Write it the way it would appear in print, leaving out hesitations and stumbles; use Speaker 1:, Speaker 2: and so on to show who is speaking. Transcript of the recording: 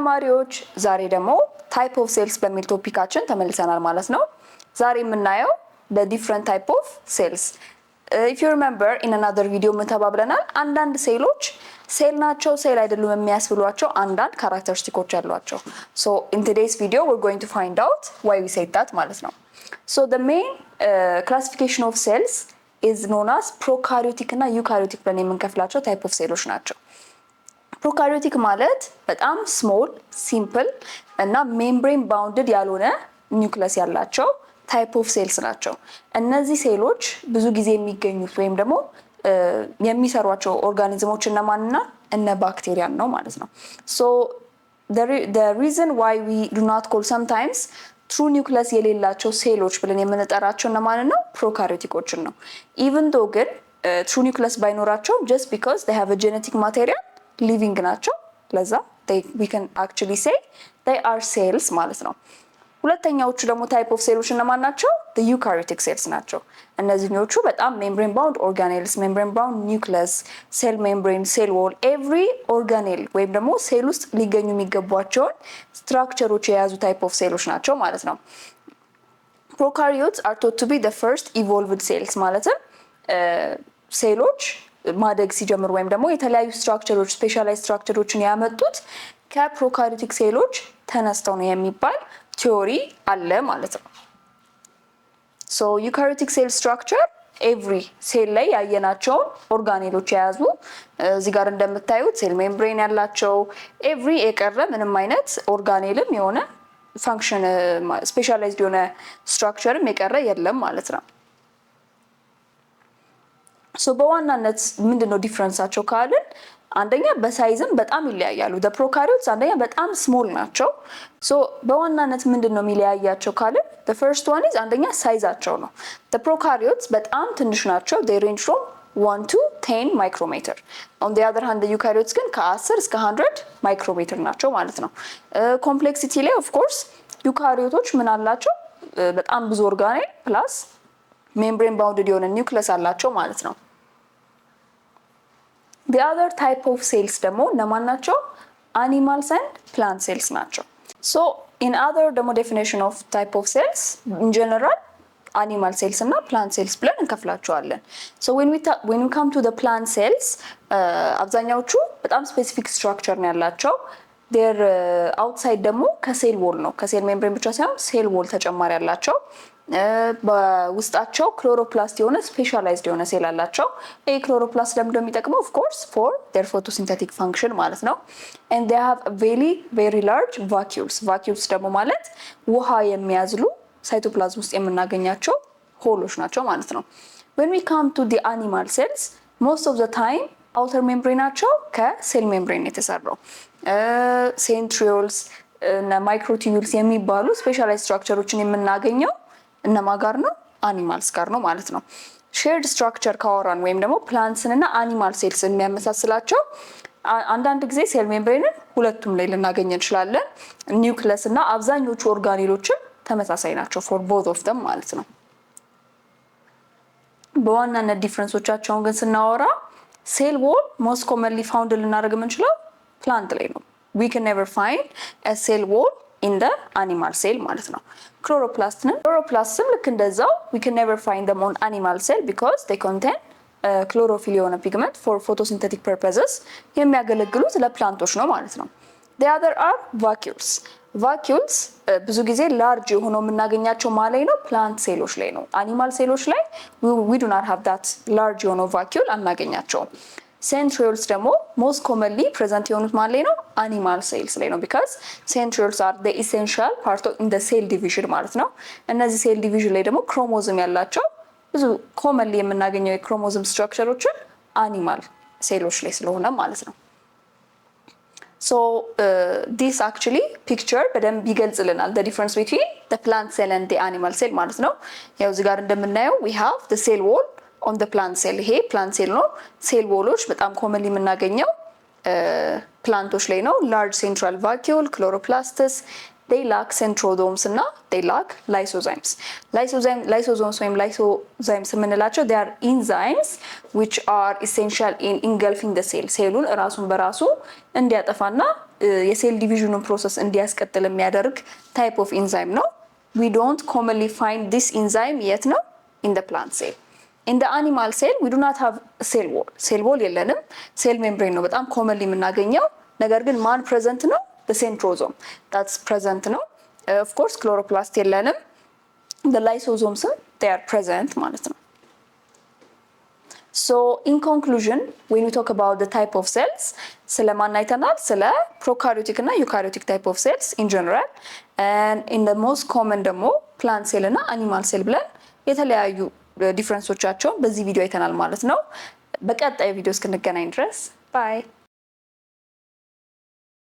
Speaker 1: ተማሪዎች ዛሬ ደግሞ ታይፕ ኦፍ ሴልስ በሚል ቶፒካችን ተመልሰናል ማለት ነው። ዛሬ የምናየው the different type of cells. If you remember in another video ምን ተባብለናል? አንዳንድ ሴሎች ሴል ናቸው ሴል አይደሉም የሚያስብሏቸው አንዳንድ ካራክተሪስቲኮች አሏቸው። So in today's video we're going to find out why we said that ማለት ነው. So the main classification of cells is known as prokaryotic እና eukaryotic ብለን የምንከፍላቸው type of ሴሎች ናቸው። ፕሮካሪዮቲክ ማለት በጣም ስሞል ሲምፕል እና ሜምብሬን ባውንድድ ያልሆነ ኒውክለስ ያላቸው ታይፕ ኦፍ ሴልስ ናቸው። እነዚህ ሴሎች ብዙ ጊዜ የሚገኙት ወይም ደግሞ የሚሰሯቸው ኦርጋኒዝሞች እነማንና እነ ባክቴሪያን ነው ማለት ነው። So the reason why we do not call sometimes true nucleus የሌላቸው ሴሎች ብለን የምንጠራቸው እነማንን ነው? ፕሮካሪዮቲኮችን ነው። even though ግን true nucleus ባይኖራቸው just because they have a genetic material ሊቪንግ ናቸው ለዛ we can actually say they are cells ማለት ነው። ሁለተኛዎቹ ደግሞ ታይፕ ኦፍ ሴሎች እነማን ናቸው? the eukaryotic cells ናቸው። እነዚህኞቹ በጣም membrane bound organelles, membrane bound nucleus, cell membrane, cell wall, every organelle ወይም ደግሞ ሴል ውስጥ ሊገኙ የሚገቧቸውን ስትራክቸሮች የያዙ ታይፕ ኦፍ ሴሎች ናቸው ማለት ነው። Prokaryotes are thought to be the first evolved cells ማለትም ሴሎች ማደግ ሲጀምሩ ወይም ደግሞ የተለያዩ ስትራክቸሮች ስፔሻላይዝ ስትራክቸሮችን ያመጡት ከፕሮካሪዮቲክ ሴሎች ተነስተው ነው የሚባል ቲዮሪ አለ ማለት ነው። ሶ ዩካሪዮቲክ ሴል ስትራክቸር ኤቭሪ ሴል ላይ ያየናቸውን ኦርጋኔሎች የያዙ እዚህ ጋር እንደምታዩት ሴል ሜምብሬን ያላቸው ኤቭሪ የቀረ ምንም አይነት ኦርጋኔልም የሆነ ፋንክሽን ስፔሻላይዝድ የሆነ ስትራክቸርም የቀረ የለም ማለት ነው። ሶ በዋናነት ምንድነው ዲፈረንሳቸው ካልን አንደኛ በሳይዝም በጣም ይለያያሉ። the prokaryotes አንደኛ በጣም ስሞል ናቸው። ሶ በዋናነት ምንድነው የሚለያያቸው ካልን the first one is አንደኛ ሳይዛቸው ነው። the prokaryotes በጣም ትንሽ ናቸው. they range from 1 to 10 micrometer. on the other hand the eukaryotes ግን ከ10 እስከ 100 ማይክሮሜትር ናቸው ማለት ነው። ኮምፕሌክሲቲ ላይ of course ዩካሪዮቶች ምን አላቸው? በጣም ብዙ ኦርጋኔል ፕላስ ሜምብሬን ባውንድድ የሆነ ኒውክለስ አላቸው ማለት ነው። the other type of cells ደግሞ እነማን ናቸው? animals and plant cells ናቸው። so in other ደግሞ definition of type of cells in general animal cells እና plant cells ብለን እንከፍላቸዋለን። so when we come to the plant cells አብዛኛዎቹ በጣም specific structure ነው ያላቸው። their outside ደግሞ ከሴል ዎል ነው ከሴል ሜምብሬን ብቻ ሳይሆን ሴል ዎል ተጨማሪ ያላቸው በውስጣቸው ክሎሮፕላስት የሆነ ስፔሻላይዝድ የሆነ ሴል አላቸው። ይሄ ክሎሮፕላስት ደግሞ የሚጠቅመው of course for their photosynthetic function ማለት ነው። and they have very very large vacuoles. vacuoles ደግሞ ማለት ውሃ የሚያዝሉ ሳይቶፕላዝም ውስጥ የምናገኛቸው ሆሎች ናቸው ማለት ነው። when we come to the animal cells most of the time outer membrane ናቸው ከሴል ሜምብሬን የተሰራው centrioles እና microtubules የሚባሉ ስፔሻላይዝድ ስትራክቸሮችን የምናገኘው እነማ ጋር ነው? አኒማልስ ጋር ነው ማለት ነው። ሼርድ ስትራክቸር ካወራን ወይም ደግሞ ፕላንትስን እና አኒማል ሴልስን የሚያመሳስላቸው አንዳንድ ጊዜ ሴል ሜምብሬንን ሁለቱም ላይ ልናገኝ እንችላለን። ኒውክለስ እና አብዛኞቹ ኦርጋኔሎችም ተመሳሳይ ናቸው for both of them ማለት ነው። በዋናነት ዲፍረንሶቻቸውን ግን ስናወራ ሴል ዎል most commonly found ልናደርግ የምንችለው ፕላንት ላይ ነው። we can never find a cell wall in the animal cell ማለት ነው። ክሎሮፕላስትም ልክ እንደዛው we can never find them on animal cell because they contain chlorophyll የሆነ ፒግመንት for photosynthetic purposes የሚያገለግሉት ለፕላንቶች ነው ማለት ነው። the other are vacuoles. vacuoles ብዙ ጊዜ ላርጅ የሆነው የምናገኛቸው ማለት ነው ፕላንት ሴሎች ላይ ነው። አኒማል ሴሎች ላይ we do not have that large የሆነው vacuole አናገኛቸውም። centrioles ደግሞ most commonly present የሆኑት ማለት ነው animal cells ላይ ነው because centrioles are the essential part of in the cell division ማለት ነው። እነዚህ ሴል ዲቪዥን ላይ ደግሞ ክሮሞዞም ያላቸው ብዙ commonly የምናገኘው የክሮሞዞም ስትራክቸሮችን animal ሴሎች ላይ ስለሆነ ማለት ነው። so this actually picture በደንብ ይገልጽልናል the difference between the plant cell and the animal cell ማለት ነው። ያው እዚህ ጋር እንደምናየው we have the cell wall on the plant cell. ይሄ plant cell ነው። ሴል ዎሎች በጣም ኮመንሊ የምናገኘው ፕላንቶች ላይ ነው። large central vacuole, chloroplasts, they lack centrosomes እና they lack lysozymes. Lysozymes ወይም lysozymes የምንላቸው they are enzymes which are essential in engulfing the cell. ሴሉን ራሱን በራሱ እንዲያጠፋና የሴል ዲቪዥኑን ፕሮሰስ እንዲያስቀጥል የሚያደርግ type of enzyme ነው. We don't commonly find this enzyme yet ነው in the plant cell. In the animal cell we do not have cell wall. cell wall የለንም. cell membrane ነው በጣም commonly የምናገኘው። ነገር ግን ማን present ነው? the centrosome that's present ነው. Of course chloroplast የለንም. the lysosomes they are present ማለት ነው. So in conclusion when we talk about the type of cells ስለማን አይተናል? ስለ prokaryotic እና eukaryotic type of cells in general and in the most common ደግሞ plant cell እና animal cell ብለን የተለያዩ ዲፍረንሶቻቸውን በዚህ ቪዲዮ አይተናል ማለት ነው። በቀጣይ ቪዲዮ እስክንገናኝ ድረስ ባይ